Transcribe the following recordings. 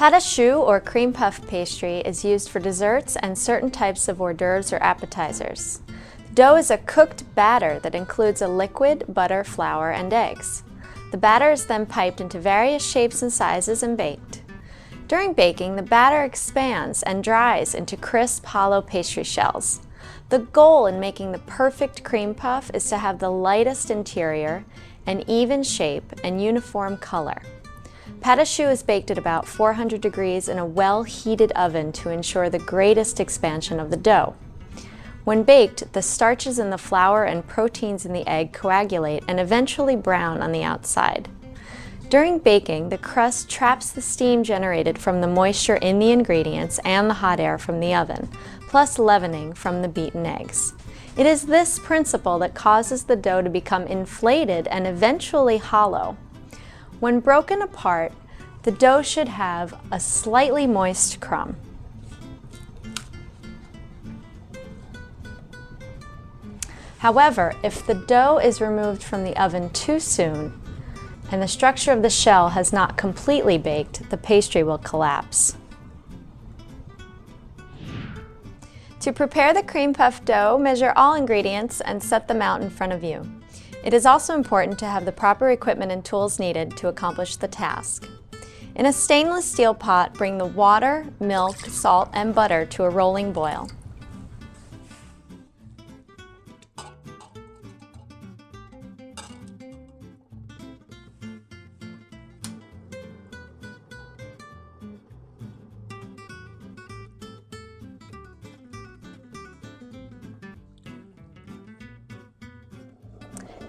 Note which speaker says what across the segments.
Speaker 1: Patasu, or cream puff pastry, is used for desserts and certain types of hors d'oeuvres or appetizers. The dough is a cooked batter that includes a liquid, butter, flour, and eggs. The batter is then piped into various shapes and sizes and baked. During baking, the batter expands and dries into crisp, hollow pastry shells. The goal in making the perfect cream puff is to have the lightest interior, an even shape, and uniform color. Patasu is baked at about 400 degrees in a well-heated oven to ensure the greatest expansion of the dough. When baked, the starches in the flour and proteins in the egg coagulate and eventually brown on the outside. During baking, the crust traps the steam generated from the moisture in the ingredients and the hot air from the oven, plus leavening from the beaten eggs. It is this principle that causes the dough to become inflated and eventually hollow. When broken apart, the dough should have a slightly moist crumb. However, if the dough is removed from the oven too soon and the structure of the shell has not completely baked, the pastry will collapse. To prepare the cream puff dough, measure all ingredients and set them out in front of you. It is also important to have the proper equipment and tools needed to accomplish the task. In a stainless steel pot, bring the water, milk, salt, and butter to a rolling boil.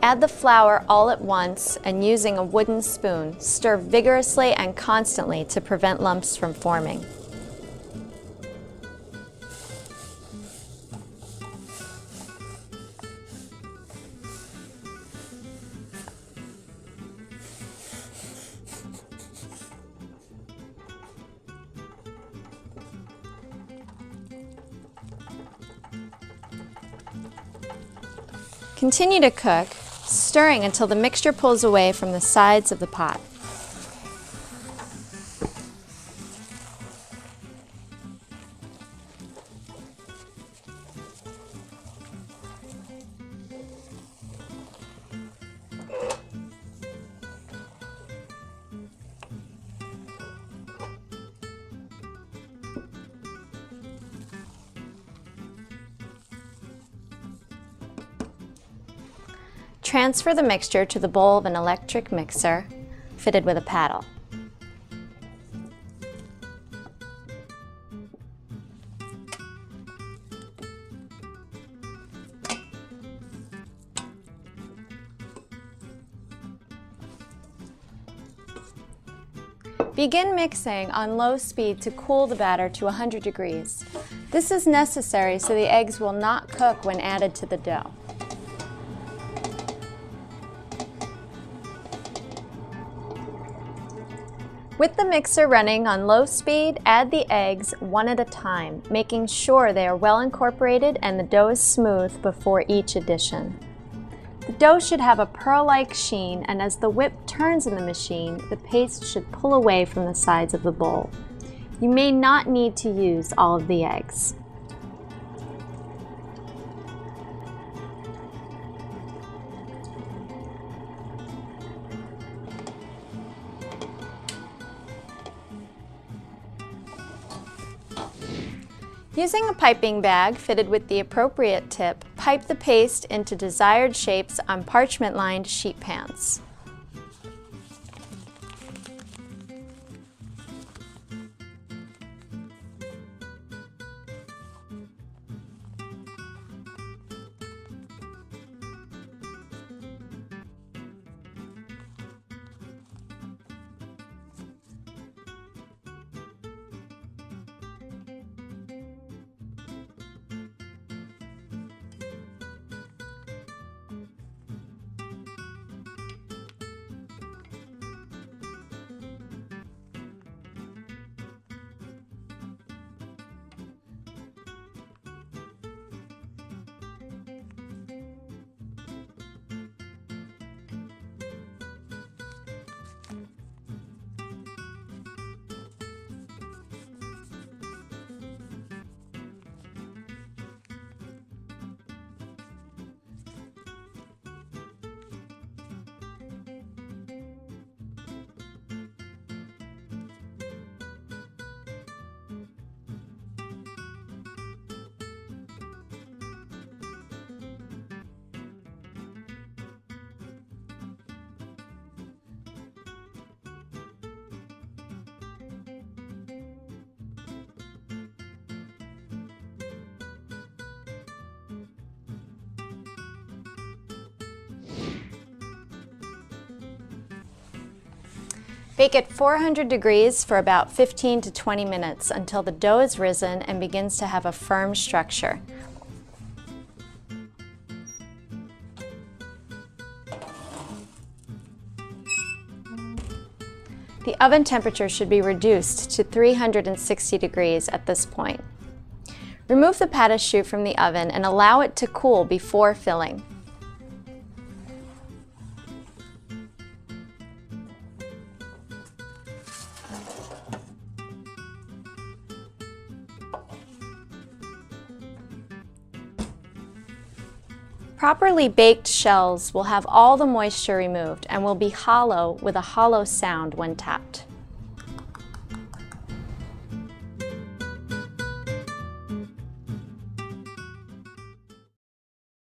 Speaker 1: Add the flour all at once and using a wooden spoon, stir vigorously and constantly to prevent lumps from forming. Continue to cook, stirring until the mixture pulls away from the sides of the pot. Transfer the mixture to the bowl of an electric mixer fitted with a paddle. Begin mixing on low speed to cool the batter to 100 degrees. This is necessary so the eggs will not cook when added to the dough. With the mixer running on low speed, add the eggs one at a time, making sure they are well incorporated and the dough is smooth before each addition. The dough should have a pearl-like sheen, and as the whip turns in the machine, the paste should pull away from the sides of the bowl. You may not need to use all of the eggs. Using a piping bag fitted with the appropriate tip, pipe the paste into desired shapes on parchment-lined sheet pans. Bake at 400 degrees for about 15 to 20 minutes until the dough is risen and begins to have a firm structure. The oven temperature should be reduced to 360 degrees at this point. Remove the patasu from the oven and allow it to cool before filling. Properly baked shells will have all the moisture removed and will be hollow with a hollow sound when tapped.